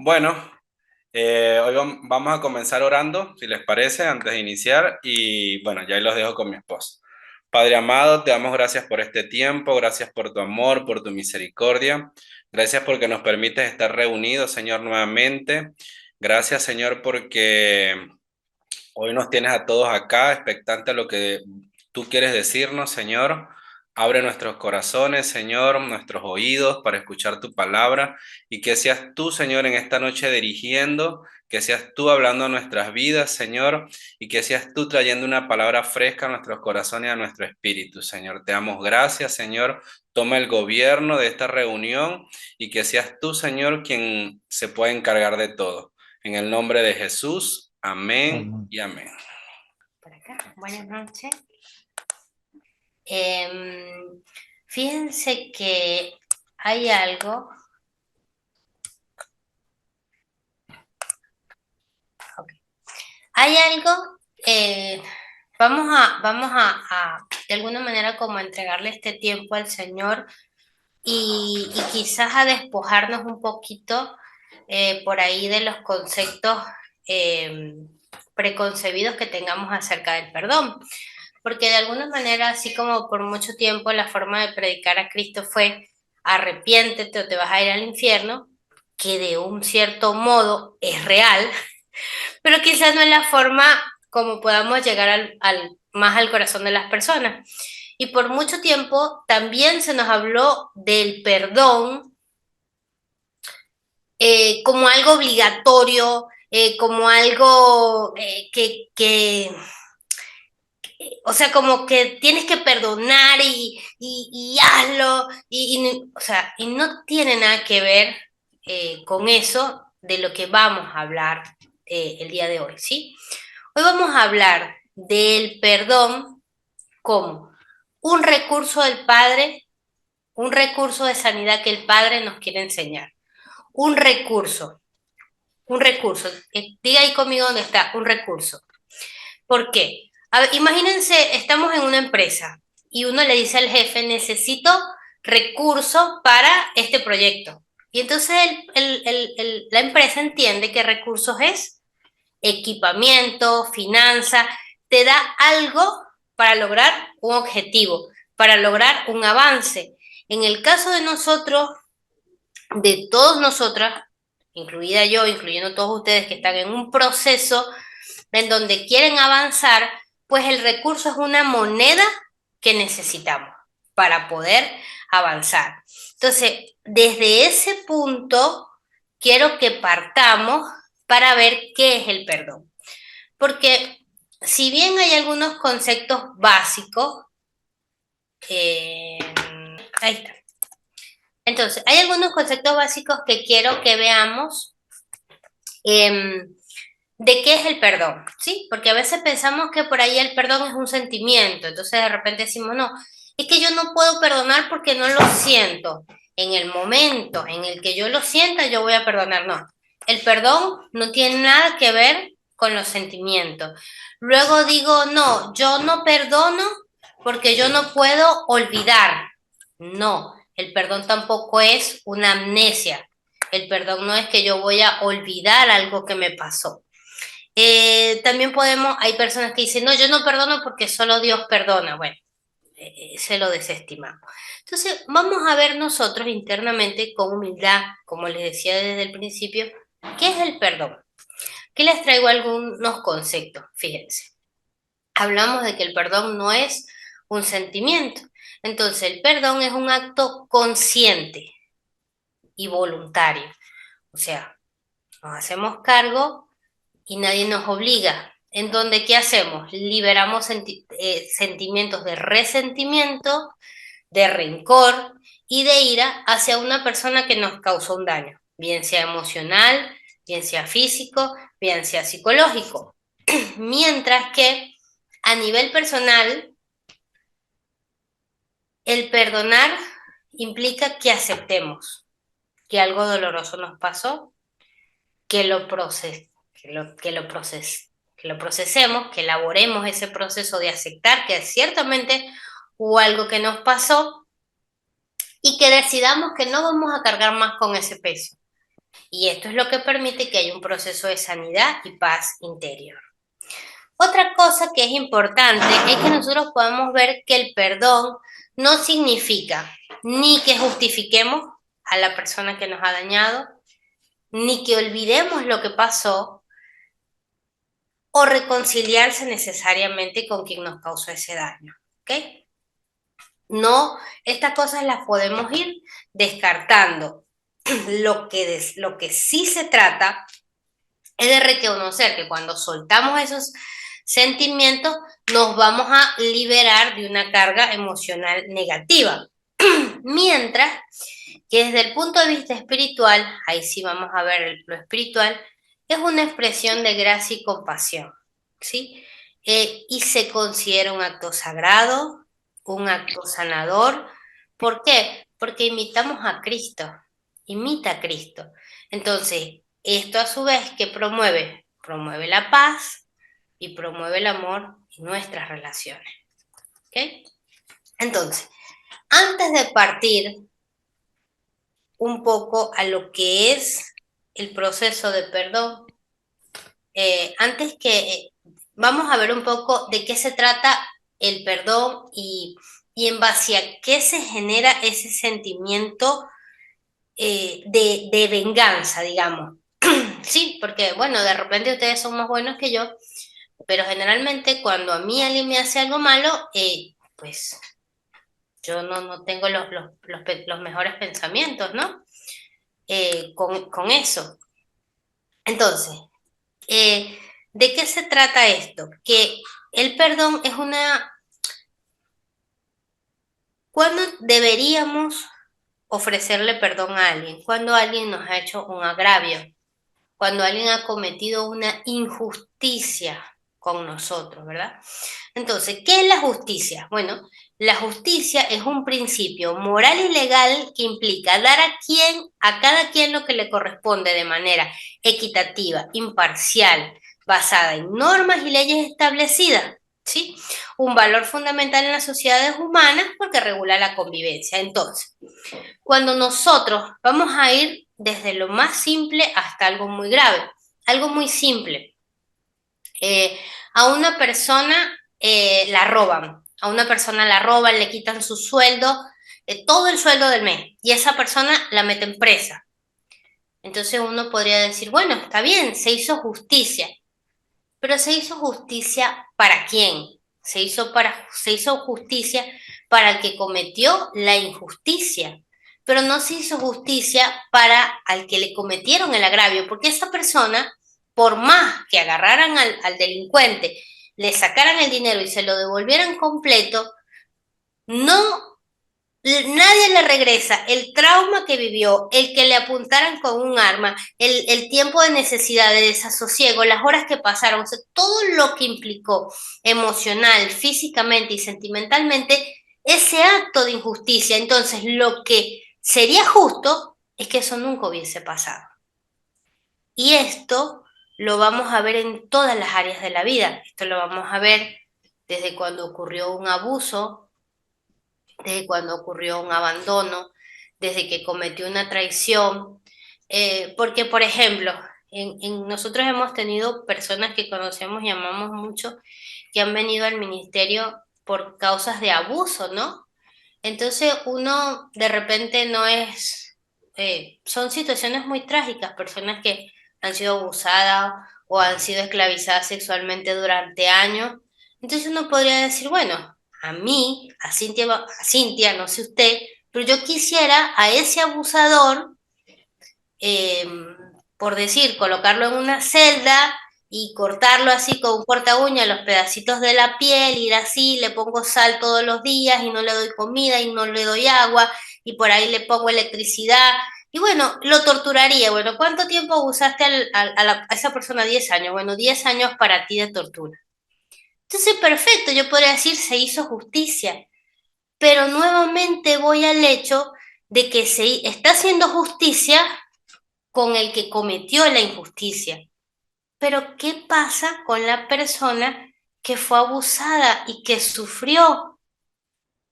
Bueno, hoy vamos a comenzar orando, si les parece, antes de iniciar. Y bueno, ya ahí los dejo con mi esposo. Padre amado, te damos gracias por este tiempo, gracias por tu amor, por tu misericordia. Gracias porque nos permites estar reunidos, Señor, nuevamente. Gracias, Señor, porque hoy nos tienes a todos acá, expectante a lo que tú quieres decirnos, Señor. Abre nuestros corazones, Señor, nuestros oídos para escuchar tu palabra y que seas tú, Señor, en esta noche dirigiendo, que seas tú hablando a nuestras vidas, Señor, y que seas tú trayendo una palabra fresca a nuestros corazones y a nuestro espíritu, Señor. Te damos gracias, Señor. Toma el gobierno de esta reunión y que seas tú, Señor, quien se pueda encargar de todo. En el nombre de Jesús, amén Amén. y amén. Por acá, buenas noches. Em, Fíjense que hay algo, ok, hay algo, eh, vamos a, de alguna manera como a entregarle este tiempo al Señor y quizás a despojarnos un poquito por ahí de los conceptos preconcebidos que tengamos acerca del perdón. Porque de alguna manera, así como por mucho tiempo la forma de predicar a Cristo fue arrepiéntete o te vas a ir al infierno, que de un cierto modo es real, pero quizás no es la forma como podamos llegar más al corazón de las personas. Y por mucho tiempo también se nos habló del perdón como algo obligatorio, como algo o sea, como que tienes que perdonar y hazlo, o sea, y no tiene nada que ver con eso de lo que vamos a hablar el día de hoy, ¿sí? Hoy vamos a hablar del perdón como un recurso del Padre, un recurso de sanidad que el Padre nos quiere enseñar. Un recurso, un recurso. Diga ahí conmigo dónde está, un recurso. ¿Por qué? A ver, imagínense, estamos en una empresa y uno le dice al jefe, necesito recursos para este proyecto. Y entonces la empresa entiende que recursos es equipamiento, finanza, te da algo para lograr un objetivo, para lograr un avance. En el caso de nosotros, de todos nosotras, incluida yo, incluyendo todos ustedes que están en un proceso en donde quieren avanzar, pues el recurso es una moneda que necesitamos para poder avanzar. Entonces, desde ese punto, quiero que partamos para ver qué es el perdón. Porque si bien hay algunos conceptos básicos, eh, ahí está. Entonces, hay algunos conceptos básicos que quiero que veamos eh, de qué es el perdón, ¿sí? Porque a veces pensamos que por ahí el perdón es un sentimiento, entonces de repente decimos, no, es que yo no puedo perdonar porque no lo siento. En el momento en el que yo lo sienta, yo voy a perdonar, no. El perdón no tiene nada que ver con los sentimientos. Luego digo, no, yo no perdono porque yo no puedo olvidar. No, el perdón tampoco es una amnesia. El perdón no es que yo voy a olvidar algo que me pasó. También hay personas que dicen, no, yo no perdono porque solo Dios perdona. Bueno, se lo desestimamos. Entonces, vamos a ver nosotros internamente con humildad, como les decía desde el principio, ¿qué es el perdón? Aquí les traigo algunos conceptos, fíjense. Hablamos de que el perdón no es un sentimiento. Entonces, el perdón es un acto consciente y voluntario. O sea, nos hacemos cargo y nadie nos obliga. En donde, ¿qué hacemos? Liberamos sentimientos de resentimiento, de rencor y de ira hacia una persona que nos causó un daño, bien sea emocional, bien sea físico, bien sea psicológico. Mientras que a nivel personal, el perdonar implica que aceptemos que algo doloroso nos pasó, que lo proces, que lo procesemos, que elaboremos ese proceso de aceptar que ciertamente hubo algo que nos pasó y que decidamos que no vamos a cargar más con ese peso, Y esto es lo que permite que haya un proceso de sanidad y paz interior. Otra cosa que es importante es que nosotros podamos ver que el perdón no significa ni que justifiquemos a la persona que nos ha dañado, ni que olvidemos lo que pasó, o reconciliarse necesariamente con quien nos causó ese daño. ¿Ok? No, estas cosas las podemos ir descartando. Lo que sí se trata es de reconocer que cuando soltamos esos sentimientos nos vamos a liberar de una carga emocional negativa. Mientras que desde el punto de vista espiritual, ahí sí vamos a ver lo espiritual, es una expresión de gracia y compasión, ¿sí? Y se considera un acto sagrado, un acto sanador. ¿Por qué? Porque imitamos a Cristo, imita a Cristo. Entonces, esto a su vez que promueve, promueve la paz y promueve el amor en nuestras relaciones. ¿Ok? Entonces, antes de partir un poco a lo que es el proceso de perdón, antes que vamos a ver un poco de qué se trata el perdón y en base a qué se genera ese sentimiento de venganza, digamos. Sí, porque bueno, de repente ustedes son más buenos que yo, pero generalmente cuando a mí alguien me hace algo malo, pues yo no tengo los mejores pensamientos, ¿no? Con eso. Entonces, ¿de qué se trata esto? Que el perdón es una... ¿Cuándo deberíamos ofrecerle perdón a alguien? Cuando alguien nos ha hecho un agravio, cuando alguien ha cometido una injusticia con nosotros, ¿verdad? Entonces, ¿qué es la justicia? Bueno, la justicia es un principio moral y legal que implica dar a cada quien lo que le corresponde de manera equitativa, imparcial, basada en normas y leyes establecidas, ¿sí? Un valor fundamental en las sociedades humanas porque regula la convivencia. Entonces, cuando nosotros vamos a ir desde lo más simple hasta algo muy grave, algo muy simple. A una persona a una persona la roban, le quitan su sueldo, todo el sueldo del mes, y esa persona la meten presa. Entonces uno podría decir, bueno, está bien, se hizo justicia, pero ¿se hizo justicia para quién? Se hizo justicia para el que cometió la injusticia, pero no se hizo justicia para al que le cometieron el agravio, porque esa persona, por más que agarraran al delincuente, le sacaran el dinero y se lo devolvieran completo, no nadie le regresa el trauma que vivió, el que le apuntaran con un arma, el tiempo de necesidad, de desasosiego, las horas que pasaron, o sea, todo lo que implicó emocional, físicamente y sentimentalmente ese acto de injusticia. Entonces, lo que sería justo es que eso nunca hubiese pasado. Y esto lo vamos a ver en todas las áreas de la vida. Esto lo vamos a ver desde cuando ocurrió un abuso, desde cuando ocurrió un abandono, desde que cometió una traición, porque por ejemplo, nosotros hemos tenido personas que conocemos y amamos mucho que han venido al ministerio por causas de abuso, ¿no? Entonces uno de repente no es, son situaciones muy trágicas, personas que han sido abusadas o han sido esclavizadas sexualmente durante años. Entonces uno podría decir, bueno, a Cintia, no sé usted, pero yo quisiera a ese abusador, eh, por decir, colocarlo en una celda y cortarlo así con un corta uña, los pedacitos de la piel, ir así, le pongo sal todos los días y no le doy comida y no le doy agua y por ahí le pongo electricidad. Y bueno, lo torturaría. Bueno, ¿cuánto tiempo abusaste a esa persona? 10 años. Bueno, 10 años para ti de tortura. Entonces, perfecto, yo podría decir, se hizo justicia, pero nuevamente voy al hecho de que se está haciendo justicia con el que cometió la injusticia. Pero ¿qué pasa con la persona que fue abusada y que sufrió?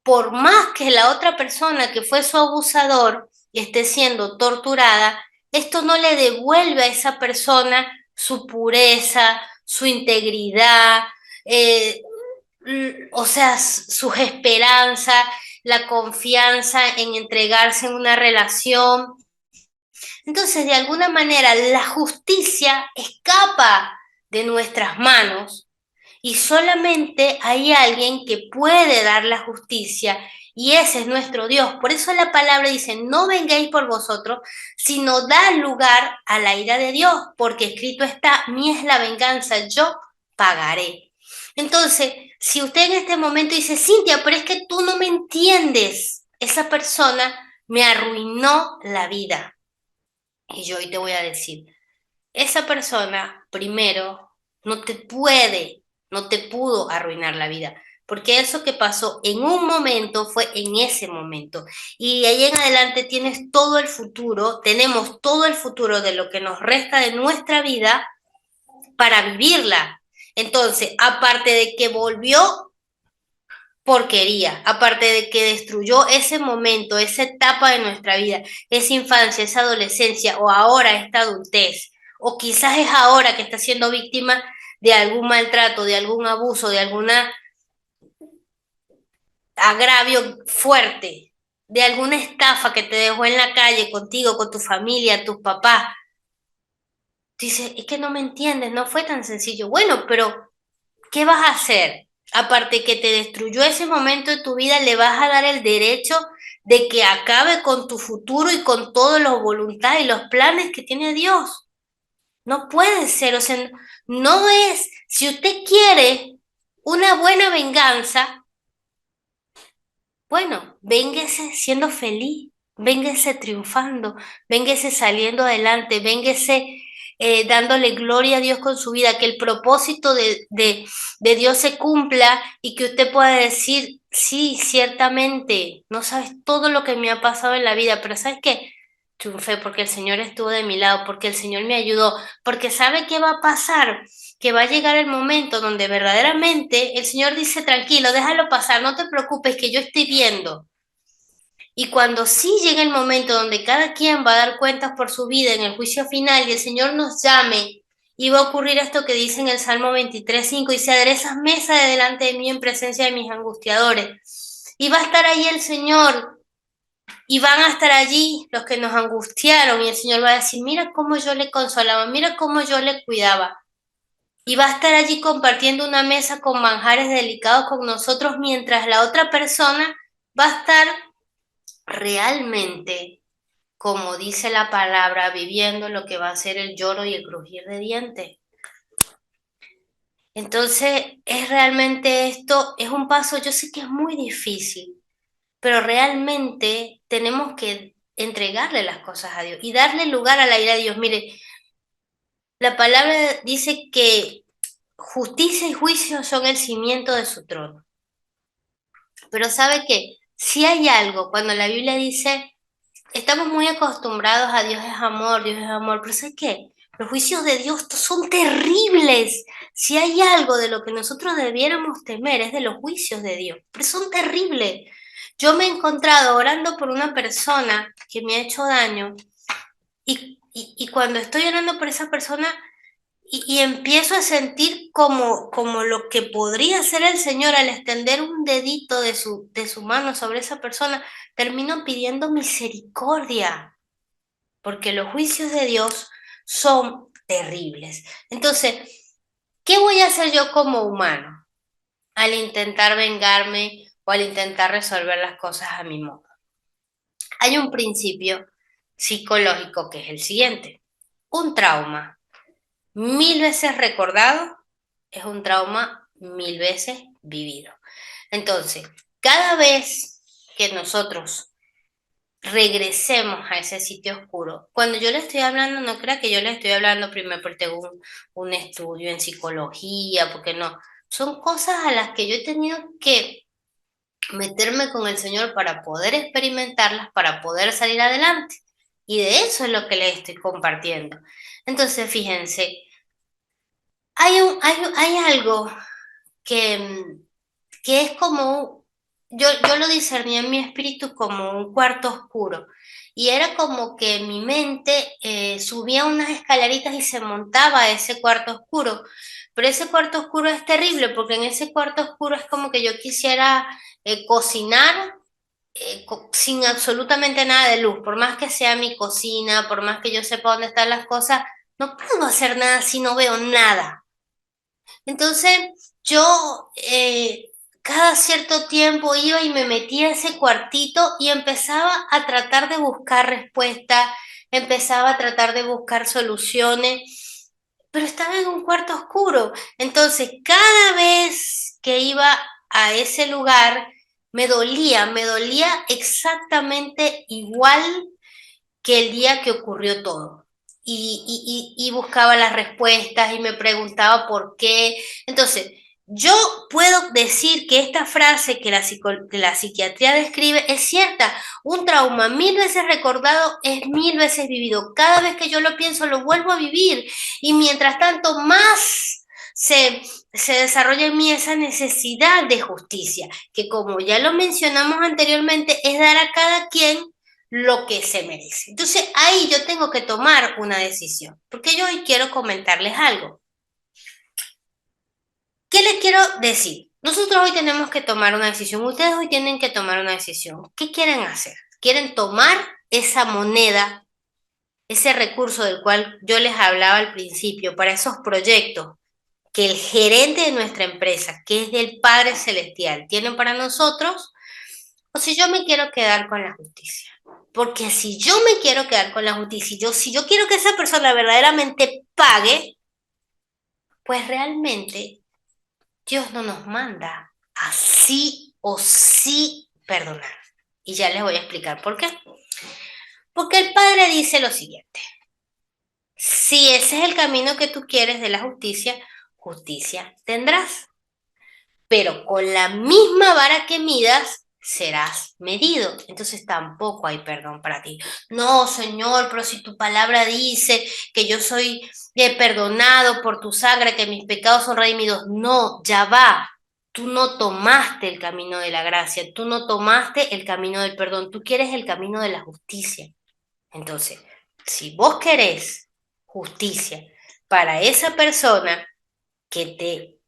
Por más que la otra persona que fue su abusador esté siendo torturada, esto no le devuelve a esa persona su pureza, su integridad, eh, o sea, sus esperanzas, la confianza en entregarse en una relación. Entonces, de alguna manera, la justicia escapa de nuestras manos y solamente hay alguien que puede dar la justicia y ese es nuestro Dios. Por eso la palabra dice, no vengáis por vosotros, sino dad lugar a la ira de Dios, porque escrito está, mía es la venganza, yo pagaré. Entonces, si usted en este momento dice, Cintia, pero es que tú no me entiendes, esa persona me arruinó la vida. Y yo hoy te voy a decir, esa persona primero no te pudo arruinar la vida, porque eso que pasó en un momento fue en ese momento. Y de ahí en adelante tienes todo el futuro, tenemos todo el futuro de lo que nos resta de nuestra vida para vivirla. Entonces, aparte de que volvió porquería, aparte de que destruyó ese momento, esa etapa de nuestra vida, esa infancia, esa adolescencia o ahora esta adultez, o quizás es ahora que está siendo víctima de algún maltrato, de algún abuso, de algún agravio fuerte, de alguna estafa que te dejó en la calle contigo, con tu familia, tus papás. Dices, es que no me entiendes, no fue tan sencillo. Bueno, pero ¿qué vas a hacer? Aparte que te destruyó ese momento de tu vida, le vas a dar el derecho de que acabe con tu futuro y con todos los voluntades y los planes que tiene Dios. No puede ser, o sea, no es, si usted quiere una buena venganza, bueno, véngase siendo feliz, véngase triunfando, véngase saliendo adelante, véngase dándole gloria a Dios con su vida, que el propósito de Dios se cumpla y que usted pueda decir, sí, ciertamente, no sabes todo lo que me ha pasado en la vida, pero ¿sabes qué? Triunfé porque el Señor estuvo de mi lado, porque el Señor me ayudó, porque sabe qué va a pasar, que va a llegar el momento donde verdaderamente el Señor dice, tranquilo, déjalo pasar, no te preocupes, que yo estoy viendo. Y cuando sí llegue el momento donde cada quien va a dar cuentas por su vida en el juicio final y el Señor nos llame, y va a ocurrir esto que dice en el Salmo 23:5, y se aderezas mesa de delante de mí en presencia de mis angustiadores. Y va a estar ahí el Señor, y van a estar allí los que nos angustiaron, y el Señor va a decir, mira cómo yo le consolaba, mira cómo yo le cuidaba. Y va a estar allí compartiendo una mesa con manjares delicados con nosotros, mientras la otra persona va a estar realmente, como dice la palabra, viviendo lo que va a ser el lloro y el crujir de dientes. Entonces, es realmente esto, es un paso, yo sé que es muy difícil, pero realmente tenemos que entregarle las cosas a Dios y darle lugar a la ira de Dios. Mire, la palabra dice que justicia y juicio son el cimiento de su trono. Pero sabe que si hay algo, cuando la Biblia dice, estamos muy acostumbrados a Dios es amor, pero ¿sabe qué? Los juicios de Dios son terribles. Si hay algo de lo que nosotros debiéramos temer es de los juicios de Dios, pero son terribles. Yo me he encontrado orando por una persona que me ha hecho daño y cuando estoy orando por esa persona, y empiezo a sentir como lo que podría ser el Señor al extender un dedito de su mano sobre esa persona, termino pidiendo misericordia, porque los juicios de Dios son terribles. Entonces, ¿qué voy a hacer yo como humano al intentar vengarme o al intentar resolver las cosas a mi modo? Hay un principio psicológico que es el siguiente: un trauma 1000 veces recordado es un trauma 1000 veces vivido. Entonces, cada vez que nosotros regresemos a ese sitio oscuro, cuando yo le estoy hablando, no crea que yo le estoy hablando primero porque tengo un estudio en psicología, porque no, son cosas a las que yo he tenido que meterme con el Señor para poder experimentarlas, para poder salir adelante. Y de eso es lo que les estoy compartiendo. Entonces, fíjense, hay algo que es como yo lo discernía en mi espíritu como un cuarto oscuro. Y era como que mi mente subía unas escaleritas y se montaba a ese cuarto oscuro. Pero ese cuarto oscuro es terrible porque en ese cuarto oscuro es como que yo quisiera cocinar sin absolutamente nada de luz. Por más que sea mi cocina, por más que yo sepa dónde están las cosas, no puedo hacer nada si no veo nada. Entonces yo cada cierto tiempo iba y me metía a ese cuartito y empezaba a tratar de buscar respuestas, empezaba a tratar de buscar soluciones, pero estaba en un cuarto oscuro. Entonces cada vez que iba a ese lugar, me dolía exactamente igual que el día que ocurrió todo. Y buscaba las respuestas y me preguntaba por qué. Entonces, yo puedo decir que esta frase que la psiquiatría describe es cierta. Un trauma 1000 veces recordado es 1000 veces vivido. Cada vez que yo lo pienso, lo vuelvo a vivir. Y mientras tanto, más se desarrolla en mí esa necesidad de justicia, que como ya lo mencionamos anteriormente, es dar a cada quien lo que se merece. Entonces ahí yo tengo que tomar una decisión, porque yo hoy quiero comentarles algo. ¿Qué les quiero decir? Nosotros hoy tenemos que tomar una decisión, ustedes hoy tienen que tomar una decisión. ¿Qué quieren hacer? ¿Quieren tomar esa moneda, ese recurso del cual yo les hablaba al principio, para esos proyectos que el gerente de nuestra empresa, que es del Padre Celestial, tiene para nosotros? O si yo me quiero quedar con la justicia. Porque si yo me quiero quedar con la justicia, si yo quiero que esa persona verdaderamente pague, pues realmente Dios no nos manda así o sí perdonar. Y ya les voy a explicar por qué. Porque el Padre dice lo siguiente: si ese es el camino que tú quieres de la justicia, justicia tendrás. Pero con la misma vara que midas, serás medido. Entonces tampoco hay perdón para ti. No, Señor, pero si tu palabra dice que yo soy perdonado por tu sangre, que mis pecados son redimidos. No, ya va. Tú no tomaste el camino de la gracia, tú no tomaste el camino del perdón, tú quieres el camino de la justicia. Entonces, si vos querés justicia para esa persona que te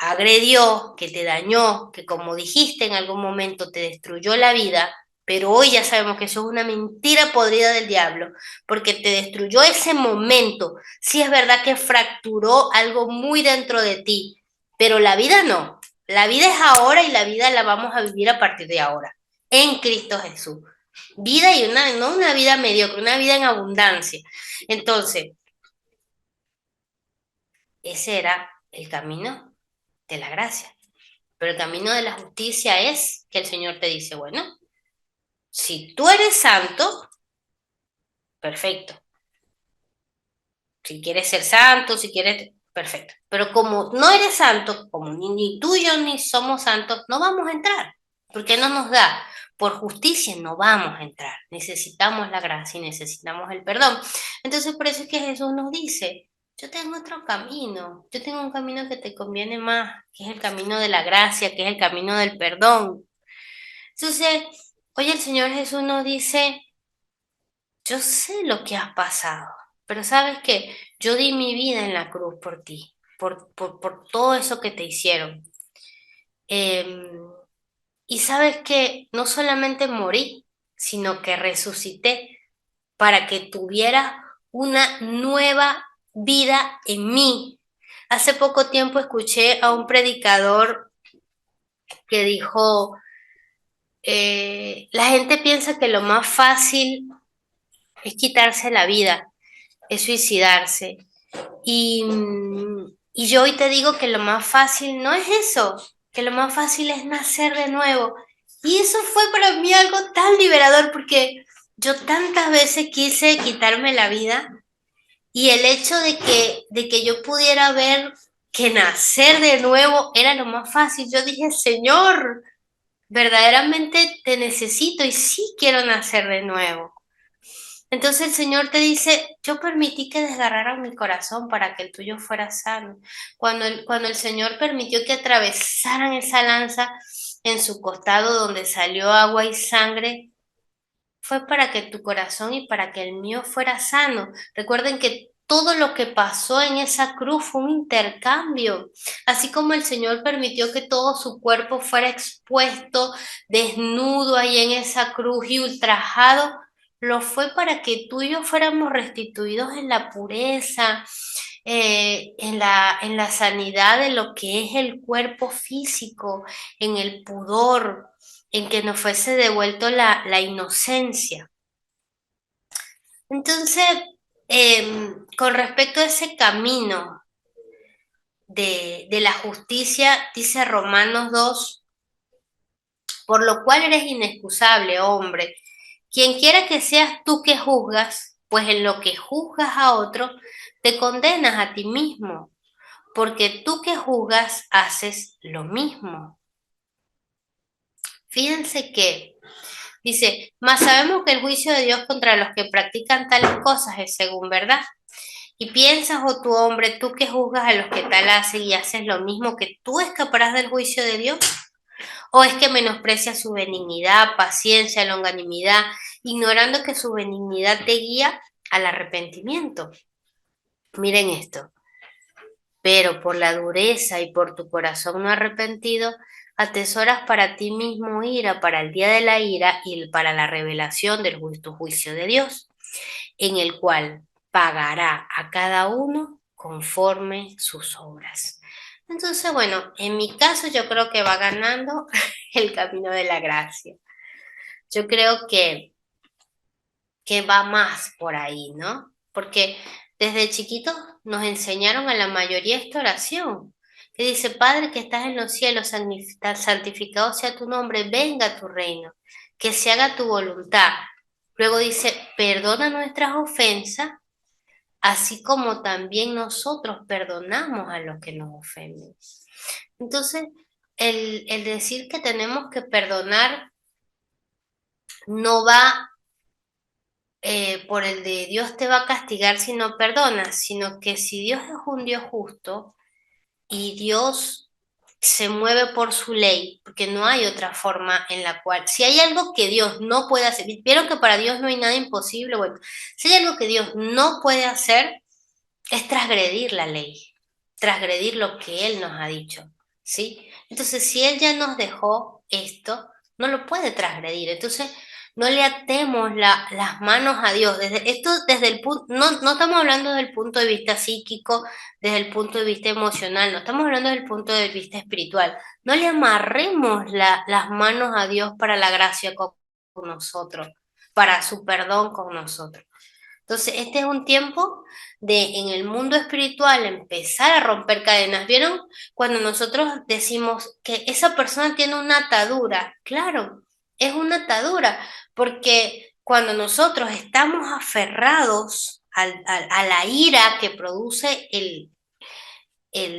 agredió, que te dañó, que como dijiste en algún momento te destruyó la vida, pero hoy ya sabemos que eso es una mentira podrida del diablo, porque te destruyó ese momento. Sí es verdad que fracturó algo muy dentro de ti, pero la vida no. La vida es ahora y la vida la vamos a vivir a partir de ahora, en Cristo Jesús. Vida y no una vida mediocre, una vida en abundancia. Entonces, ese era el camino de la gracia. Pero el camino de la justicia es que el Señor te dice, bueno, si tú eres santo, perfecto. Si quieres ser santo, si quieres, perfecto. Pero como no eres santo, como ni tú y yo ni somos santos, no vamos a entrar. Porque no nos da. Por justicia no vamos a entrar. Necesitamos la gracia y necesitamos el perdón. Entonces por eso es que Jesús nos dice, yo tengo otro camino. Yo tengo un camino que te conviene más, que es el camino de la gracia, que es el camino del perdón. Entonces, hoy el Señor Jesús nos dice, yo sé lo que has pasado, pero sabes que yo di mi vida en la cruz por ti, por todo eso que te hicieron. Em, y sabes que no solamente morí, sino que resucité para que tuvieras una nueva vida en mí. Hace poco tiempo escuché a un predicador que dijo, la gente piensa que lo más fácil es quitarse la vida, es suicidarse. Y yo hoy te digo que lo más fácil no es eso, que lo más fácil es nacer de nuevo. Y eso fue para mí algo tan liberador porque yo tantas veces quise quitarme la vida y el hecho de que yo pudiera ver que nacer de nuevo era lo más fácil. Yo dije, Señor, verdaderamente te necesito y sí quiero nacer de nuevo. Entonces el Señor te dice, yo permití que desgarraran mi corazón para que el tuyo fuera sano. Cuando el Señor permitió que atravesaran esa lanza, en su costado donde salió agua y sangre, fue para que tu corazón y para que el mío fuera sano. Recuerden que todo lo que pasó en esa cruz fue un intercambio, así como el Señor permitió que todo su cuerpo fuera expuesto, desnudo ahí en esa cruz y ultrajado, lo fue para que tú y yo fuéramos restituidos en la pureza, en la sanidad de lo que es el cuerpo físico, en el pudor, en que nos fuese devuelto la inocencia. Entonces, con respecto a ese camino de la justicia, dice Romanos 2, por lo cual eres inexcusable, hombre, quien quiera que seas tú que juzgas, pues en lo que juzgas a otro, te condenas a ti mismo, porque tú que juzgas haces lo mismo. Fíjense que dice, mas sabemos que el juicio de Dios contra los que practican tales cosas es según verdad. Y piensas, oh tu hombre, tú que juzgas a los que tal hacen y haces lo mismo, que tú escaparás del juicio de Dios, o es que menosprecias su benignidad, paciencia, longanimidad, ignorando que su benignidad te guía al arrepentimiento. Miren esto, pero por la dureza y por tu corazón no arrepentido, atesoras para ti mismo ira para el día de la ira y para la revelación del justo juicio de Dios, en el cual pagará a cada uno conforme sus obras. Entonces, bueno, en mi caso yo creo que va ganando el camino de la gracia. Yo creo que va más por ahí, ¿no? Porque desde chiquitos nos enseñaron a la mayoría esta oración, que dice, Padre que estás en los cielos, santificado sea tu nombre, venga tu reino, que se haga tu voluntad. Luego dice, perdona nuestras ofensas, así como también nosotros perdonamos a los que nos ofenden. Entonces, el decir que tenemos que perdonar no va por el de Dios te va a castigar si no perdonas, sino que si Dios es un Dios justo y Dios se mueve por su ley, porque no hay otra forma en la cual, si hay algo que Dios no puede hacer, vieron que para Dios no hay nada imposible, bueno, si hay algo que Dios no puede hacer, es transgredir la ley, transgredir lo que Él nos ha dicho, ¿sí? Entonces, si Él ya nos dejó esto, no lo puede transgredir. Entonces, no le atemos las manos a Dios. Desde el punto, no estamos hablando desde el punto de vista psíquico, desde el punto de vista emocional, no estamos hablando desde el punto de vista espiritual. No le amarremos las manos a Dios para la gracia con nosotros, para su perdón con nosotros. Entonces, este es un tiempo de en el mundo espiritual empezar a romper cadenas. ¿Vieron? Cuando nosotros decimos que esa persona tiene una atadura, claro, es una atadura, porque cuando nosotros estamos aferrados a la ira que produce el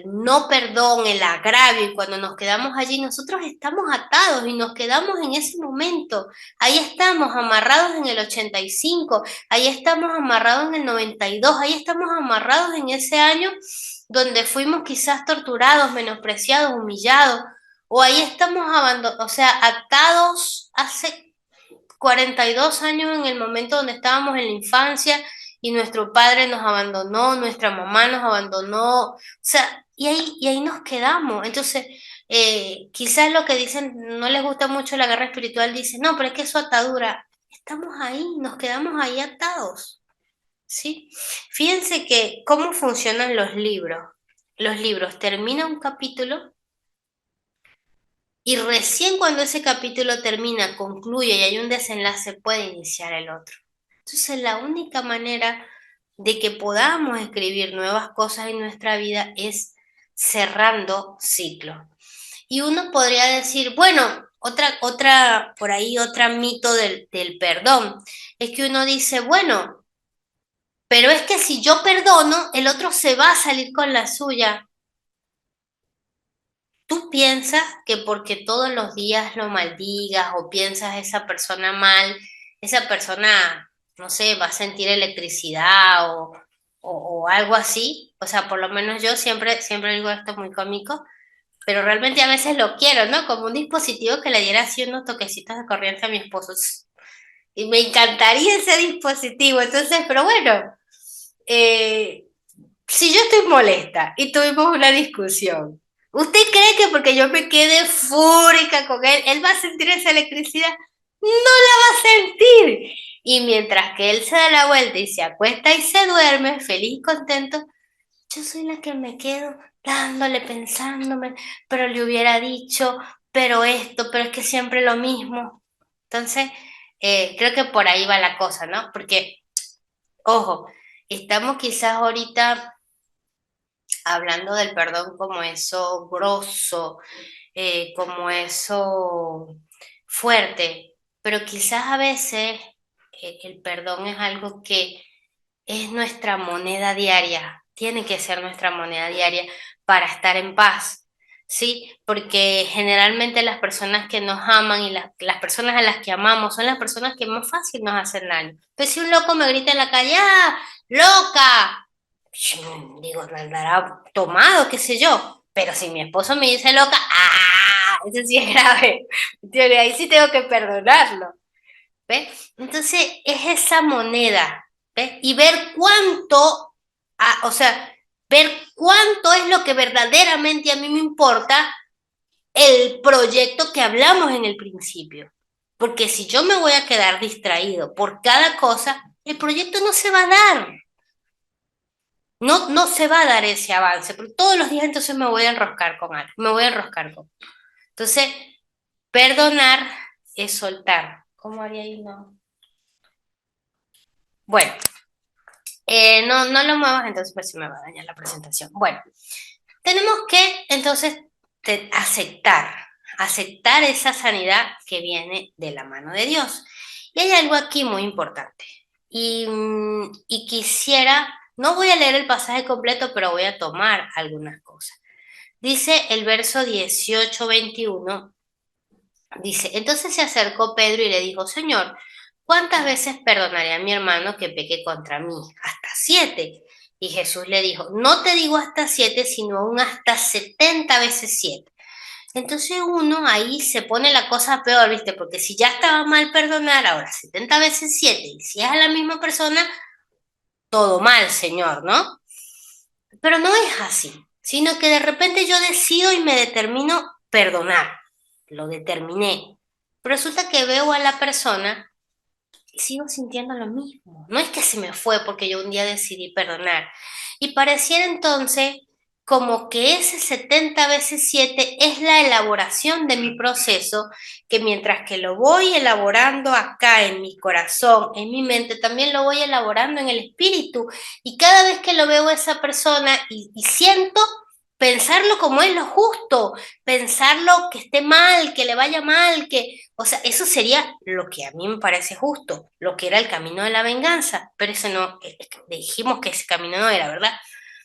no perdón, el agravio, y cuando nos quedamos allí, nosotros estamos atados y nos quedamos en ese momento. Ahí estamos amarrados en el 85, ahí estamos amarrados en el 92, ahí estamos amarrados en ese año donde fuimos quizás torturados, menospreciados, humillados, o ahí estamos o sea, atados hace 42 años en el momento donde estábamos en la infancia y nuestro padre nos abandonó, nuestra mamá nos abandonó, o sea, y ahí nos quedamos. Entonces, quizás lo que dicen, no les gusta mucho la guerra espiritual, dicen, no, pero es que es su atadura. Estamos ahí, nos quedamos ahí atados, ¿sí? Fíjense que cómo funcionan los libros. Los libros, termina un capítulo y recién cuando ese capítulo termina, concluye y hay un desenlace, puede iniciar el otro. Entonces, la única manera de que podamos escribir nuevas cosas en nuestra vida es cerrando ciclos. Y uno podría decir, bueno, por ahí, otra mito del perdón, es que uno dice, bueno, pero es que si yo perdono, el otro se va a salir con la suya. ¿Tú piensas que porque todos los días lo maldigas o piensas esa persona mal, esa persona, no sé, va a sentir electricidad o algo así? O sea, por lo menos yo siempre digo esto muy cómico. pero realmente a veces lo quiero, ¿no? Como un dispositivo que le diera así unos toquecitos de corriente a mi esposo. Y me encantaría ese dispositivo, entonces, pero bueno, eh, si yo estoy molesta y tuvimos una discusión, ¿usted cree que porque yo me quede fúrica con él, él va a sentir esa electricidad? No la va a sentir. Y mientras que él se da la vuelta y se acuesta y se duerme, feliz y contento, yo soy la que me quedo dándole, pensándome, pero le hubiera dicho, pero esto, pero es que siempre lo mismo. Entonces, creo que por ahí va la cosa, ¿no? Porque, ojo, estamos quizás ahorita hablando del perdón como eso grosso, como eso fuerte, pero quizás a veces el perdón es algo que es nuestra moneda diaria, tiene que ser nuestra moneda diaria para estar en paz, ¿sí? Porque generalmente las personas que nos aman y las personas a las que amamos son las personas que más fácil nos hacen daño. Pues si un loco me grita en la calle, ¡ah, loca! Digo, no andará tomado, qué sé yo. Pero si mi esposo me dice loca, ¡ah! Eso sí es grave. ¿Entiendes? Ahí sí tengo que perdonarlo. ¿Ves? Entonces es esa moneda, ¿ves? Y ver cuánto, o sea, ver cuánto es lo que verdaderamente a mí me importa el proyecto que hablamos en el principio. Porque si yo me voy a quedar distraído por cada cosa, el proyecto no se va a dar. No, no se va a dar ese avance, porque todos los días entonces me voy a enroscar con algo, me voy a enroscar con. Entonces, perdonar es soltar. ¿Cómo haría ahí? No. Bueno, no, no lo muevas, entonces pues se me va a dañar la presentación. Bueno, tenemos que entonces aceptar esa sanidad que viene de la mano de Dios. Y hay algo aquí muy importante. Y quisiera, no voy a leer el pasaje completo, pero voy a tomar algunas cosas. Dice el verso 18-21, dice, entonces se acercó Pedro y le dijo, Señor, ¿cuántas veces perdonaré a mi hermano que peque contra mí? Hasta 7. Y Jesús le dijo, no te digo hasta 7, sino aún hasta 70 veces 7. Entonces uno ahí se pone la cosa peor, ¿viste? Porque si ya estaba mal perdonar, ahora 70 veces 7, y si es a la misma persona, todo mal, Señor, ¿no? Pero no es así, sino que de repente yo decido y me determino perdonar. Lo determiné. Pero resulta que veo a la persona y sigo sintiendo lo mismo. No es que se me fue porque yo un día decidí perdonar. Y pareciera entonces como que ese 70 veces 7 es la elaboración de mi proceso, que mientras que lo voy elaborando acá en mi corazón, en mi mente, también lo voy elaborando en el espíritu. Y cada vez que lo veo a esa persona y siento pensarlo como es lo justo, pensarlo que esté mal, que le vaya mal, que, o sea, eso sería lo que a mí me parece justo, lo que era el camino de la venganza, pero ese no, dijimos que ese camino no era, ¿verdad?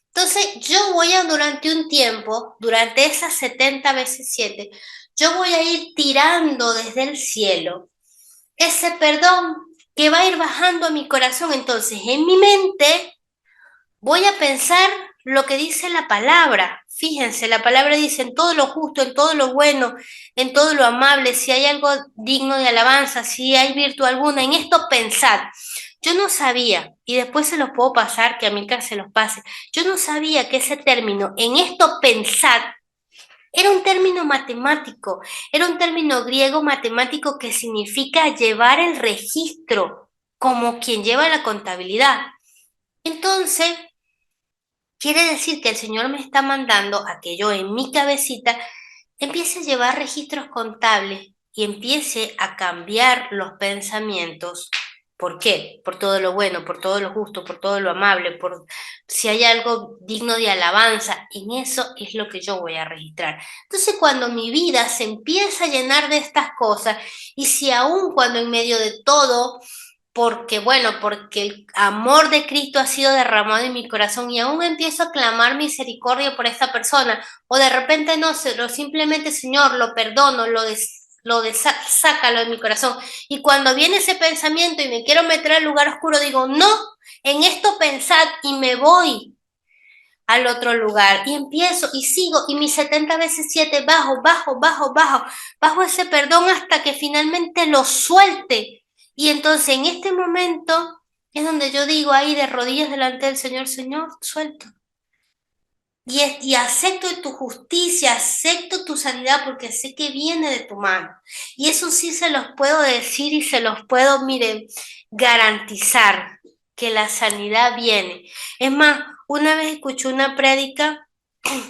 Entonces, yo voy a durante un tiempo, durante esas 70 veces 7, yo voy a ir tirando desde el cielo ese perdón que va a ir bajando a mi corazón. Entonces, en mi mente voy a pensar lo que dice la palabra. Fíjense, la palabra dice en todo lo justo, en todo lo bueno, en todo lo amable, si hay algo digno de alabanza, si hay virtud alguna, en esto pensad. Yo no sabía, y después se los puedo pasar, que a Milcar se los pase, yo no sabía que ese término, en esto pensad, era un término matemático, era un término griego matemático que significa llevar el registro, como quien lleva la contabilidad. Entonces, quiere decir que el Señor me está mandando a que yo en mi cabecita empiece a llevar registros contables y empiece a cambiar los pensamientos. ¿Por qué? Por todo lo bueno, por todo lo justo, por todo lo amable, por si hay algo digno de alabanza. En eso es lo que yo voy a registrar. Entonces, cuando mi vida se empieza a llenar de estas cosas, y si aún cuando en medio de todo porque bueno, porque el amor de Cristo ha sido derramado en mi corazón y aún empiezo a clamar misericordia por esta persona, o de repente no, simplemente Señor, lo perdono, sácalo de mi corazón. Y cuando viene ese pensamiento y me quiero meter al lugar oscuro, digo, no, en esto pensad y me voy. al otro lugar y empiezo y sigo y mis 70 veces 7 bajo ese perdón hasta que finalmente lo suelte. Y entonces en este momento es donde yo digo ahí de rodillas delante del Señor, Señor, suelto. Y acepto tu justicia, acepto tu sanidad porque sé que viene de tu mano. Y eso sí se los puedo decir y se los puedo, miren, garantizar que la sanidad viene. Es más, una vez escuché una prédica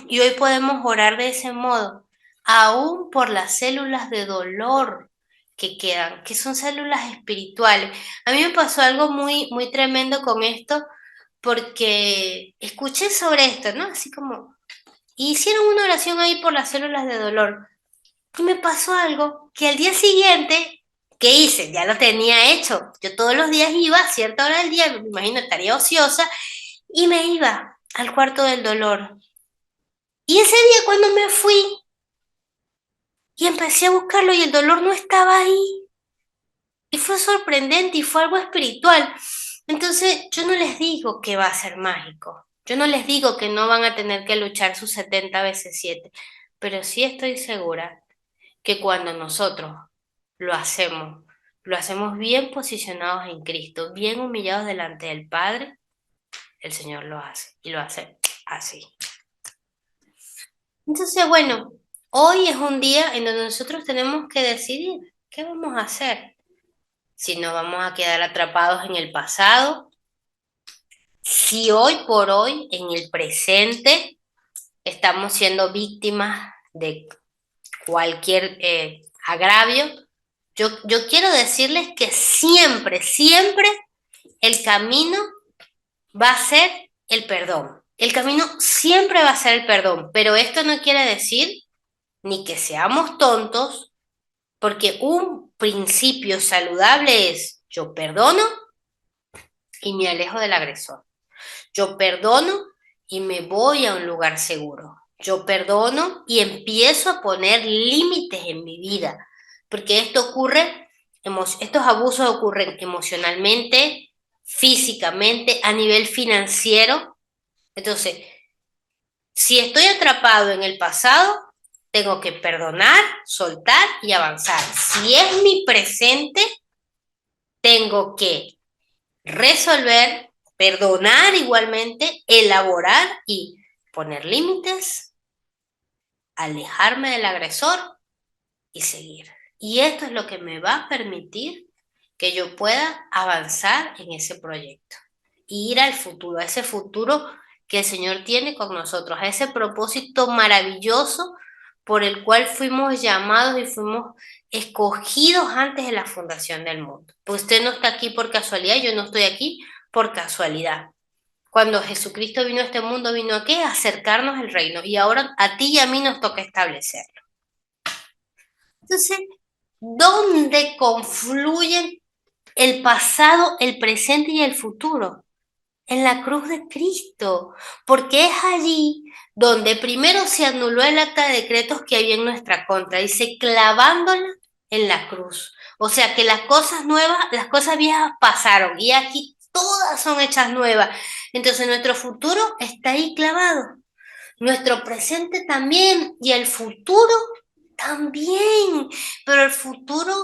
y hoy podemos orar de ese modo, aún por las células de dolor que quedan, que son células espirituales. A mí me pasó algo muy, muy tremendo con esto porque escuché sobre esto, ¿no? Así como, hicieron una oración ahí por las células de dolor. Y me pasó algo que al día siguiente, ¿qué hice? Ya lo tenía hecho. Yo todos los días iba a cierta hora del día, me imagino estaría ociosa, y me iba al cuarto del dolor. Y ese día cuando me fui y empecé a buscarlo y el dolor no estaba ahí. Y fue sorprendente y fue algo espiritual. Entonces, yo no les digo que va a ser mágico. Yo no les digo que no van a tener que luchar sus 70 veces 7. Pero sí estoy segura que cuando nosotros lo lo hacemos bien posicionados en Cristo, bien humillados delante del Padre, el Señor lo hace y lo hace así. Entonces, bueno, hoy es un día en donde nosotros tenemos que decidir qué vamos a hacer. Si nos vamos a quedar atrapados en el pasado, si hoy por hoy, en el presente, estamos siendo víctimas de cualquier agravio, yo quiero decirles que siempre, siempre el camino va a ser el perdón. El camino siempre va a ser el perdón, pero esto no quiere decir ni que seamos tontos, porque un principio saludable es yo perdono y me alejo del agresor. Yo perdono y me voy a un lugar seguro. Yo perdono y empiezo a poner límites en mi vida, porque estos abusos ocurren emocionalmente, físicamente, a nivel financiero. Entonces, si estoy atrapado en el pasado, tengo que perdonar, soltar y avanzar. Si es mi presente, tengo que resolver, perdonar igualmente, elaborar y poner límites, alejarme del agresor y seguir. Y esto es lo que me va a permitir que yo pueda avanzar en ese proyecto y ir al futuro, a ese futuro que el Señor tiene con nosotros, a ese propósito maravilloso por el cual fuimos llamados y fuimos escogidos antes de la fundación del mundo. Pues usted no está aquí por casualidad, yo no estoy aquí por casualidad. Cuando Jesucristo vino a este mundo, ¿vino a qué? A acercarnos al reino. Y ahora a ti y a mí nos toca establecerlo. Entonces, ¿dónde confluyen el pasado, el presente y el futuro? En la cruz de Cristo, porque es allí donde primero se anuló el acta de decretos que había en nuestra contra, dice clavándola en la cruz. O sea que las cosas nuevas, las cosas viejas pasaron y aquí todas son hechas nuevas. Entonces nuestro futuro está ahí clavado, nuestro presente también y el futuro también, pero el futuro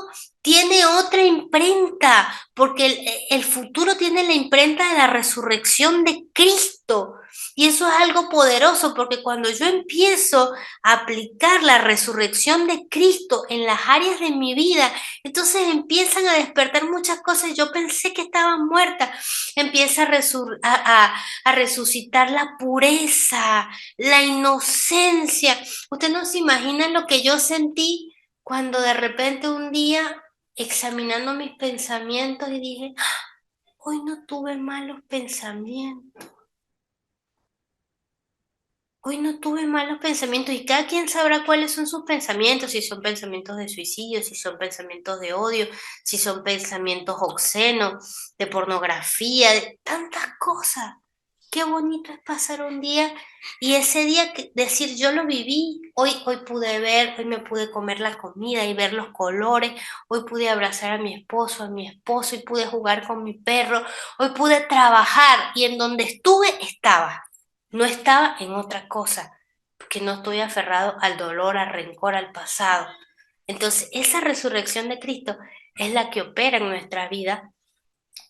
tiene otra imprenta, porque el futuro tiene la imprenta de la resurrección de Cristo. Y eso es algo poderoso, porque cuando yo empiezo a aplicar la resurrección de Cristo en las áreas de mi vida, entonces empiezan a despertar muchas cosas. Yo pensé que estaban muertas. Empieza a resucitar la pureza, la inocencia. Usted no se imagina lo que yo sentí cuando de repente un día examinando mis pensamientos y dije, hoy no tuve malos pensamientos. Hoy no tuve malos pensamientos y cada quien sabrá cuáles son sus pensamientos, si son pensamientos de suicidio, si son pensamientos de odio, si son pensamientos obscenos, de pornografía, de tantas cosas. Qué bonito es pasar un día y ese día decir yo lo viví, hoy pude ver, hoy me pude comer la comida y ver los colores, hoy pude abrazar a mi esposo y pude jugar con mi perro, hoy pude trabajar y en donde estuve estaba. no estaba en otra cosa, porque no estoy aferrado al dolor, al rencor, al pasado. Entonces, esa resurrección de Cristo es la que opera en nuestra vida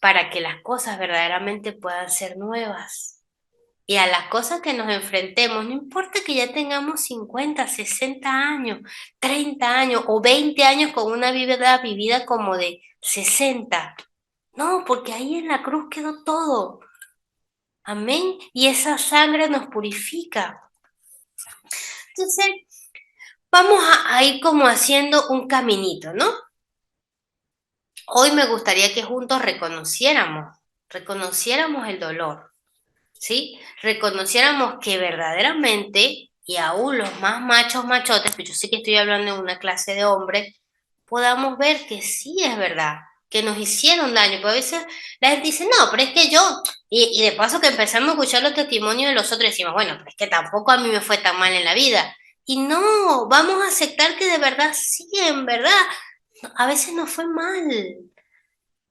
para que las cosas verdaderamente puedan ser nuevas. Y a las cosas que nos enfrentemos, no importa que ya tengamos 50, 60 años, 30 años o 20 años con una vida vivida como de 60. No, porque ahí en la cruz quedó todo. Amén. Y esa sangre nos purifica. Entonces, vamos a ir como haciendo un caminito, ¿no? Hoy me gustaría que juntos reconociéramos el dolor, ¿sí? Reconociéramos que verdaderamente, y aún los más machos machotes, pues yo sé que estoy hablando de una clase de hombres, podamos ver que sí es verdad, que nos hicieron daño, porque a veces la gente dice, no, pero es que yo, y de paso que empezamos a escuchar los testimonios de los otros, decimos, bueno, pero es que tampoco a mí me fue tan mal en la vida. Y no, vamos a aceptar que de verdad, sí, en verdad, a veces nos fue mal,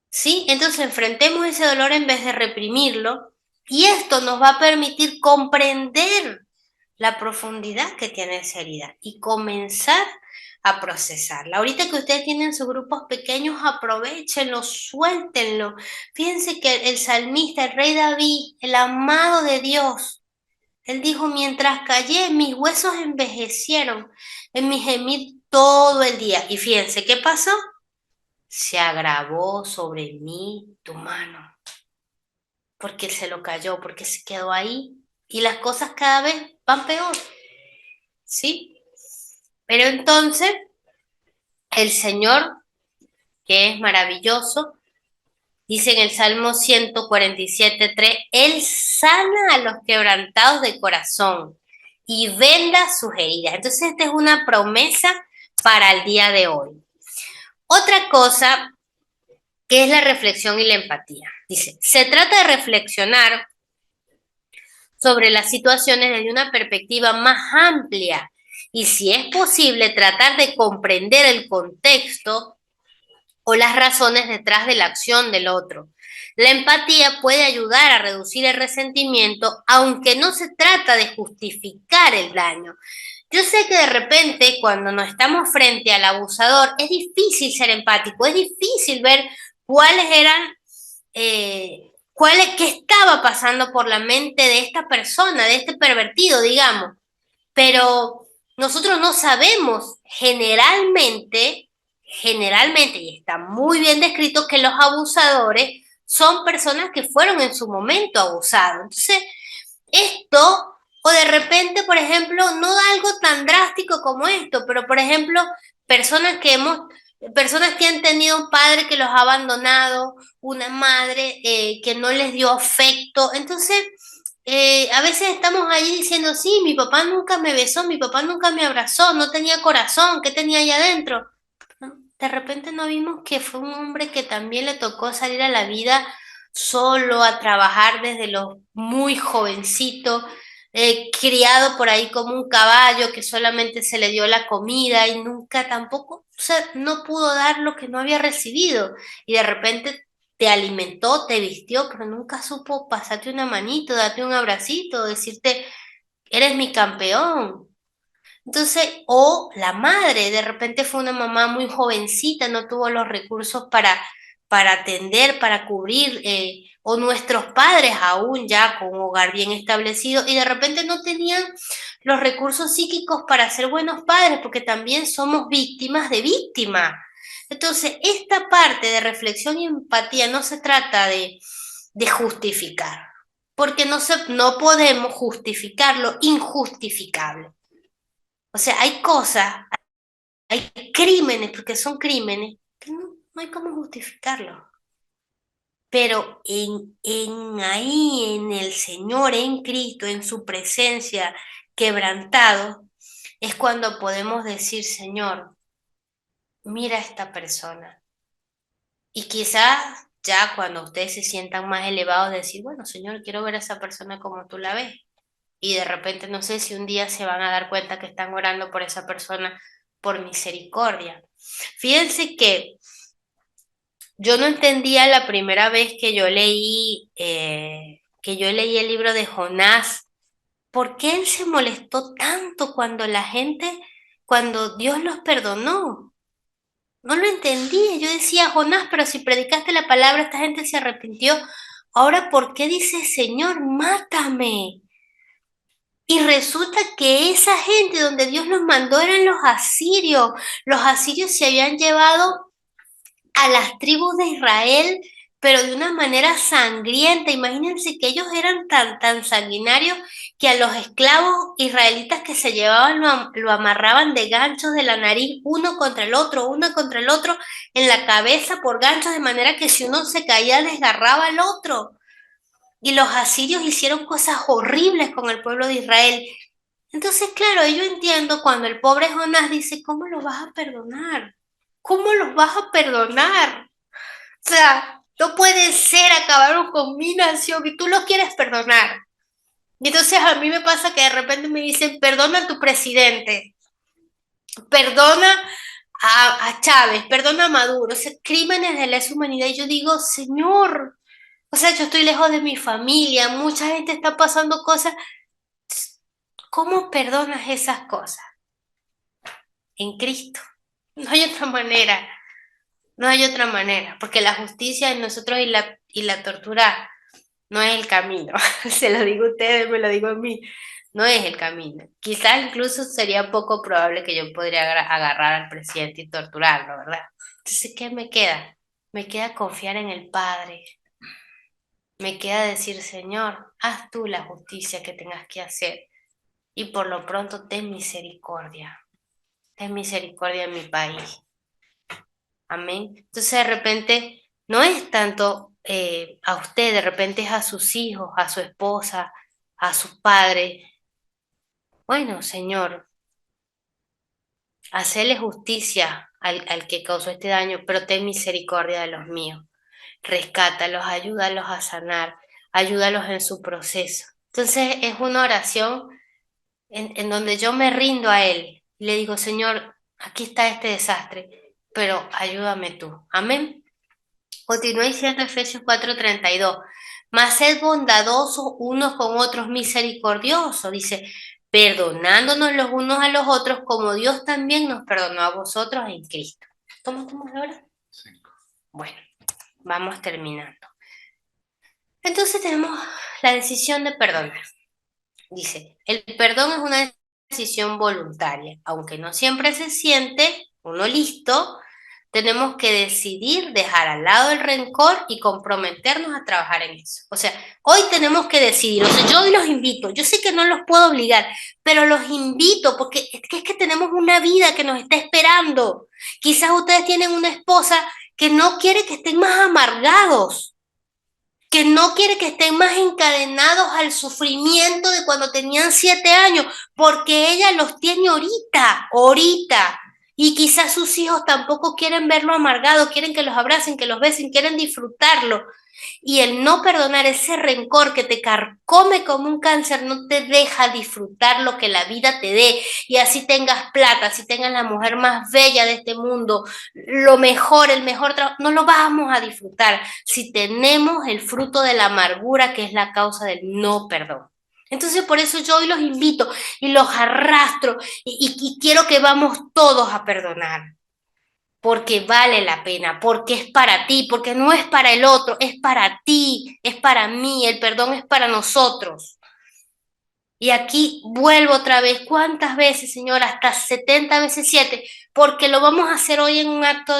¿sí? Entonces enfrentemos ese dolor en vez de reprimirlo y esto nos va a permitir comprender la profundidad que tiene esa herida y comenzar a procesarla. Ahorita que ustedes tienen sus grupos pequeños, aprovechenlo, suéltenlo. Fíjense que el salmista, el rey David, el amado de Dios, él dijo, mientras callé, mis huesos envejecieron en mi gemir todo el día. Y fíjense, ¿qué pasó? Se agravó sobre mí tu mano, porque él se lo cayó, porque se quedó ahí y las cosas cada vez van peor, ¿sí? Pero entonces el Señor, que es maravilloso, dice en el Salmo 147:3, Él sana a los quebrantados de corazón y venda sus heridas. Entonces esta es una promesa para el día de hoy. Otra cosa que es la reflexión y la empatía. Dice, se trata de reflexionar sobre las situaciones desde una perspectiva más amplia y, si es posible, tratar de comprender el contexto o las razones detrás de la acción del otro. La empatía puede ayudar a reducir el resentimiento, aunque no se trata de justificar el daño. Yo sé que de repente cuando nos estamos frente al abusador es difícil ser empático, es difícil ver cuáles eran qué estaba pasando por la mente de esta persona, de este pervertido, digamos. Pero nosotros no sabemos generalmente, y está muy bien descrito, que los abusadores son personas que fueron en su momento abusados. Entonces, esto, o de repente, por ejemplo, no da algo tan drástico como esto, pero por ejemplo, personas que hemos, personas que han tenido un padre que los ha abandonado, una madre que no les dio afecto. Entonces, a veces estamos ahí diciendo, sí, mi papá nunca me besó, mi papá nunca me abrazó, no tenía corazón, ¿qué tenía allá adentro? De repente no vimos que fue un hombre que también le tocó salir a la vida solo, a trabajar desde lo muy jovencito, criado por ahí como un caballo que solamente se le dio la comida y nunca tampoco, o sea, no pudo dar lo que no había recibido y de repente te alimentó, te vistió, pero nunca supo pasarte una manito, darte un abracito, decirte, eres mi campeón. Entonces, o la madre, de repente fue una mamá muy jovencita, no tuvo los recursos para atender, para cubrir, o nuestros padres aún ya con un hogar bien establecido y de repente no tenían los recursos psíquicos para ser buenos padres, porque también somos víctimas de víctimas. Entonces, esta parte de reflexión y empatía no se trata de justificar, porque no podemos justificar lo injustificable. O sea, hay cosas, hay crímenes, porque son crímenes, que no hay cómo justificarlo. Pero en ahí, en el Señor, en Cristo, en su presencia quebrantado, es cuando podemos decir, Señor, mira a esta persona. Y quizás ya cuando ustedes se sientan más elevados, decir, bueno, Señor, quiero ver a esa persona como tú la ves. Y de repente no sé si un día se van a dar cuenta que están orando por esa persona por misericordia. Fíjense que yo no entendía la primera vez que yo leí el libro de Jonás, ¿por qué él se molestó tanto cuando Dios los perdonó? No lo entendía. Yo decía, Jonás, pero si predicaste la palabra, esta gente se arrepintió. Ahora, ¿por qué dice, Señor, mátame? Y resulta que esa gente donde Dios los mandó eran los asirios. Los asirios se habían llevado a las tribus de Israel, pero de una manera sangrienta. Imagínense que ellos eran tan sanguinarios que a los esclavos israelitas que se llevaban lo amarraban de ganchos de la nariz, uno contra el otro, en la cabeza por ganchos, de manera que si uno se caía desgarraba al otro. Y los asirios hicieron cosas horribles con el pueblo de Israel. Entonces, claro, yo entiendo cuando el pobre Jonás dice, ¿cómo lo vas a perdonar? ¿Cómo los vas a perdonar? O sea, no puede ser, acabaron con mi nación y tú los quieres perdonar. Y entonces a mí me pasa que de repente me dicen, perdona a tu presidente, perdona a Chávez, perdona a Maduro, o sea, crímenes de lesa humanidad. Y yo digo, Señor, o sea, yo estoy lejos de mi familia, mucha gente está pasando cosas. ¿Cómo perdonas esas cosas? En Cristo. No hay otra manera. No hay otra manera, porque la justicia en nosotros y la tortura no es el camino. Se lo digo a ustedes, me lo digo a mí. No es el camino. Quizás incluso sería poco probable que yo podría agarrar al presidente y torturarlo, ¿verdad? Entonces, ¿qué me queda? Me queda confiar en el Padre. Me queda decir, Señor, haz tú la justicia que tengas que hacer. Y por lo pronto, ten misericordia. Ten misericordia en mi país. Amén. Entonces de repente no es tanto a usted, de repente es a sus hijos, a su esposa, a sus padres. Bueno, Señor, hacele justicia al que causó este daño, pero ten misericordia de los míos. Rescátalos, ayúdalos a sanar, ayúdalos en su proceso. Entonces es una oración en donde yo me rindo a Él y le digo, Señor, aquí está este desastre, pero ayúdame tú. Amén. Continúa diciendo Efesios 4:32, mas sed bondadosos unos con otros, misericordiosos, dice, perdonándonos los unos a los otros como Dios también nos perdonó a vosotros en Cristo. ¿Cómo estamos ahora? Bueno, vamos terminando. Entonces tenemos la decisión de perdonar. Dice, el perdón es una decisión voluntaria, aunque no siempre se siente uno listo. Tenemos que decidir dejar al lado el rencor y comprometernos a trabajar en eso. O sea, hoy tenemos que decidir. O sea, yo hoy los invito. Yo sé que no los puedo obligar, pero los invito porque es que tenemos una vida que nos está esperando. Quizás ustedes tienen una esposa que no quiere que estén más amargados, que no quiere que estén más encadenados al sufrimiento de cuando tenían 7 años, porque ella los tiene ahorita. Y quizás sus hijos tampoco quieren verlo amargado, quieren que los abracen, que los besen, quieren disfrutarlo. Y el no perdonar ese rencor que te carcome como un cáncer no te deja disfrutar lo que la vida te dé. Y así tengas plata, así tengas la mujer más bella de este mundo, lo mejor, el mejor trabajo, no lo vamos a disfrutar si tenemos el fruto de la amargura que es la causa del no perdón. Entonces por eso yo hoy los invito y los arrastro y quiero que vamos todos a perdonar, porque vale la pena, porque es para ti, porque no es para el otro, es para ti, es para mí, el perdón es para nosotros. Y aquí vuelvo otra vez, ¿cuántas veces, Señor? Hasta 70 veces 7, porque lo vamos a hacer hoy en un acto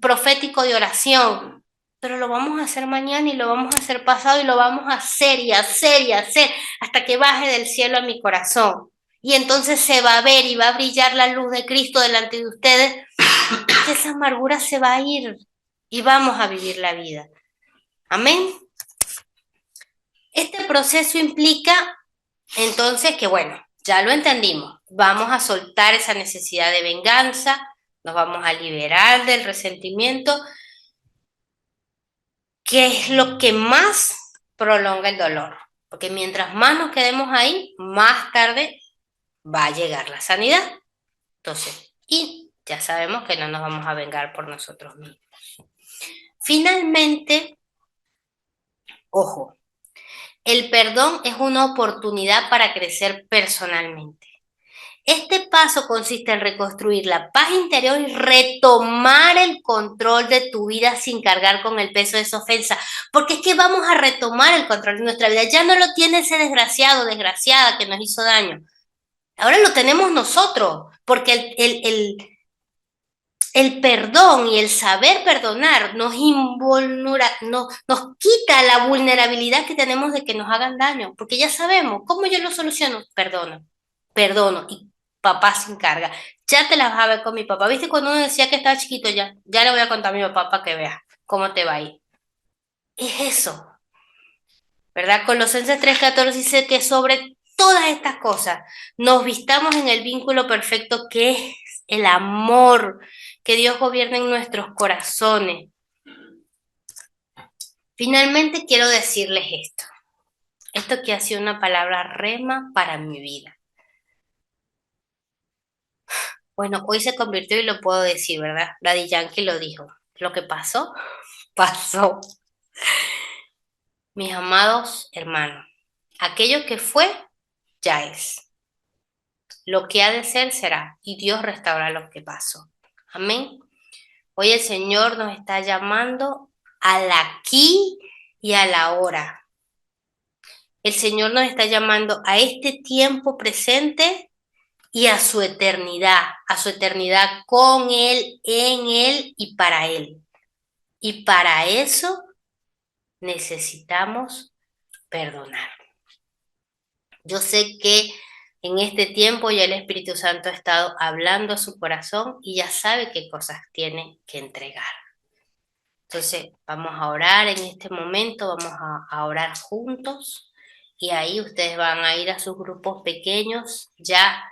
profético de oración, pero lo vamos a hacer mañana y lo vamos a hacer pasado y lo vamos a hacer y hacer y hacer hasta que baje del cielo a mi corazón. Y entonces se va a ver y va a brillar la luz de Cristo delante de ustedes, que esa amargura se va a ir y vamos a vivir la vida. Amén. Este proceso implica entonces que, bueno, ya lo entendimos. Vamos a soltar esa necesidad de venganza, nos vamos a liberar del resentimiento, que es lo que más prolonga el dolor. Porque mientras más nos quedemos ahí, más tarde va a llegar la sanidad. Entonces, y ya sabemos que no nos vamos a vengar por nosotros mismos. Finalmente, ojo, El perdón es una oportunidad para crecer personalmente. Este paso consiste en reconstruir la paz interior y retomar el control de tu vida sin cargar con el peso de esa ofensa. Porque es que vamos a retomar el control de nuestra vida. Ya no lo tiene ese desgraciado, desgraciada que nos hizo daño. Ahora lo tenemos nosotros. Porque el perdón y el saber perdonar nos quita la vulnerabilidad que tenemos de que nos hagan daño, porque ya sabemos, ¿cómo yo lo soluciono? Perdono, y papá se encarga. Ya te las vas a ver con mi papá. ¿Viste cuando uno decía que estaba chiquito ya? Ya le voy a contar a mi papá para que vea cómo te va a ir. Es eso, ¿verdad? Colosenses 3:14 dice que sobre todas estas cosas nos vistamos en el vínculo perfecto que es el amor, que Dios gobierna en nuestros corazones. Finalmente quiero decirles esto que ha sido una palabra rema para mi vida. Bueno, hoy se convirtió y lo puedo decir, ¿verdad? Daddy Yankee lo dijo. Lo que pasó, pasó. Mis amados hermanos, aquello que fue, ya es. Lo que ha de ser, será. Y Dios restaurará lo que pasó. Amén. Hoy el Señor nos está llamando al aquí y a la ahora. El Señor nos está llamando a este tiempo presente y a su eternidad con Él, en Él y para Él. Y para eso necesitamos perdonar. Yo sé que en este tiempo ya el Espíritu Santo ha estado hablando a su corazón y ya sabe qué cosas tiene que entregar. Entonces, vamos a orar en este momento, vamos a orar juntos y ahí ustedes van a ir a sus grupos pequeños ya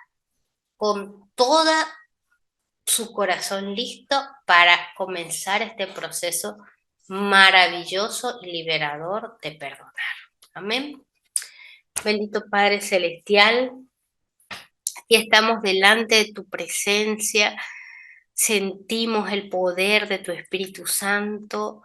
con toda su corazón listo para comenzar este proceso maravilloso y liberador de perdonar. Amén. Bendito Padre Celestial, aquí estamos delante de tu presencia, sentimos el poder de tu Espíritu Santo,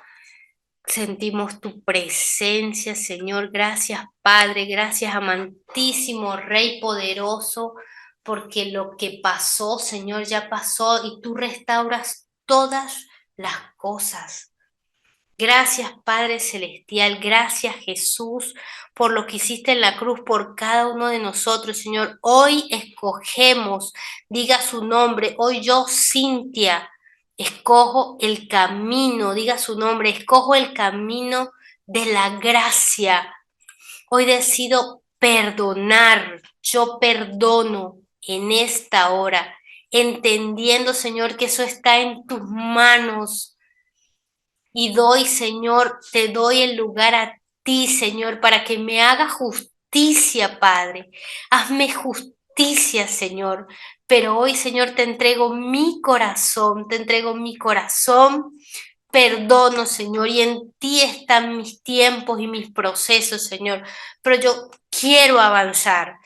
sentimos tu presencia, Señor. Gracias, Padre, gracias, amantísimo Rey poderoso, porque lo que pasó, Señor, ya pasó y tú restauras todas las cosas. Gracias, Padre Celestial, gracias, Jesús, por lo que hiciste en la cruz por cada uno de nosotros, Señor. Hoy escogemos, diga su nombre, hoy yo, Cintia, escojo el camino, diga su nombre, escojo el camino de la gracia. Hoy decido perdonar, yo perdono en esta hora, entendiendo, Señor, que eso está en tus manos. Y doy, Señor, te doy el lugar a ti, Señor, para que me haga justicia, Padre. Hazme justicia, Señor. Pero hoy, Señor, te entrego mi corazón, te entrego mi corazón. Perdono, Señor, y en ti están mis tiempos y mis procesos, Señor. Pero yo quiero avanzar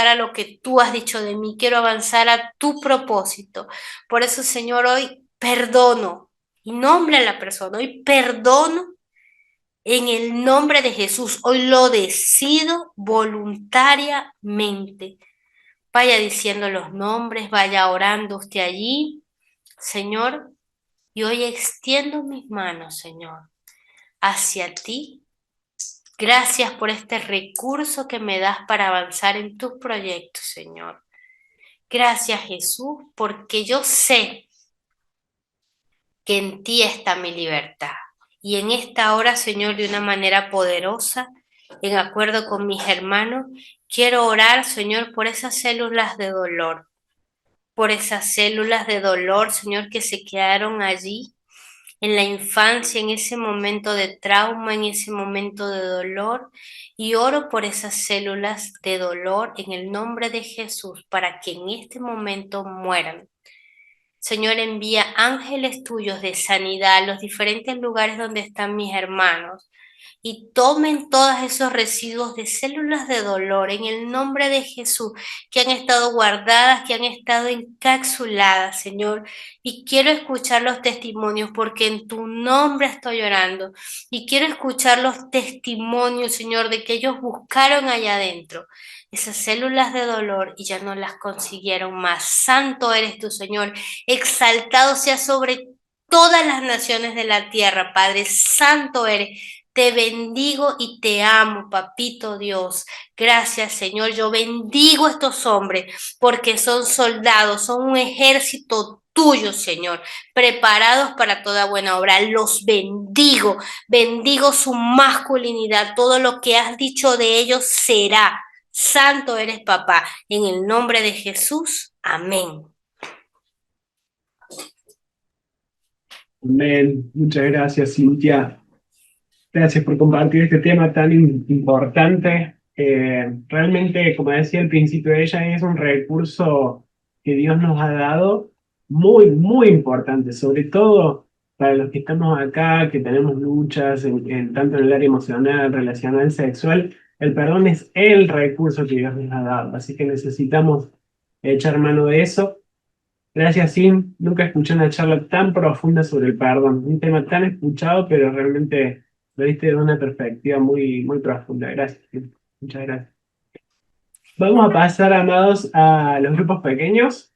a lo que tú has dicho de mí, quiero avanzar a tu propósito. Por eso, Señor, hoy perdono y nombre a la persona. Hoy perdono en el nombre de Jesús. Hoy lo decido voluntariamente. Vaya diciendo los nombres, vaya orando usted allí, Señor. Y hoy extiendo mis manos, Señor, hacia ti. Gracias por este recurso que me das para avanzar en tus proyectos, Señor. Gracias, Jesús, porque yo sé que en ti está mi libertad. Y en esta hora, Señor, de una manera poderosa, en acuerdo con mis hermanos, quiero orar, Señor, por esas células de dolor, Señor, que se quedaron allí en la infancia, en ese momento de trauma, en ese momento de dolor, y oro por esas células de dolor en el nombre de Jesús para que en este momento mueran. Señor, envía ángeles tuyos de sanidad a los diferentes lugares donde están mis hermanos. y tomen todos esos residuos de células de dolor en el nombre de Jesús que han estado guardadas, que han estado encapsuladas, Señor. Y quiero escuchar los testimonios porque en tu nombre estoy orando. Y quiero escuchar los testimonios, Señor, de que ellos buscaron allá adentro esas células de dolor y ya no las consiguieron más. Santo eres tu Señor. Exaltado sea sobre todas las naciones de la tierra, Padre. Santo eres. Te bendigo y te amo, papito Dios. Gracias, Señor. Yo bendigo a estos hombres porque son soldados, son un ejército tuyo, Señor, preparados para toda buena obra. Los bendigo, bendigo su masculinidad. Todo lo que has dicho de ellos será. Santo eres, papá. En el nombre de Jesús. Amén. Amén. Muchas gracias, Cintia. Gracias por compartir este tema tan importante. Realmente, como decía al principio, ella es un recurso que Dios nos ha dado muy, muy importante, sobre todo para los que estamos acá, que tenemos luchas tanto en el área emocional, relacional, sexual. El perdón es el recurso que Dios nos ha dado, así que necesitamos echar mano de eso. Gracias, Sim. Nunca escuché una charla tan profunda sobre el perdón. Un tema tan escuchado, pero realmente lo diste de una perspectiva muy, muy profunda. Gracias, Sim. Muchas gracias. Vamos a pasar, amados, a los grupos pequeños.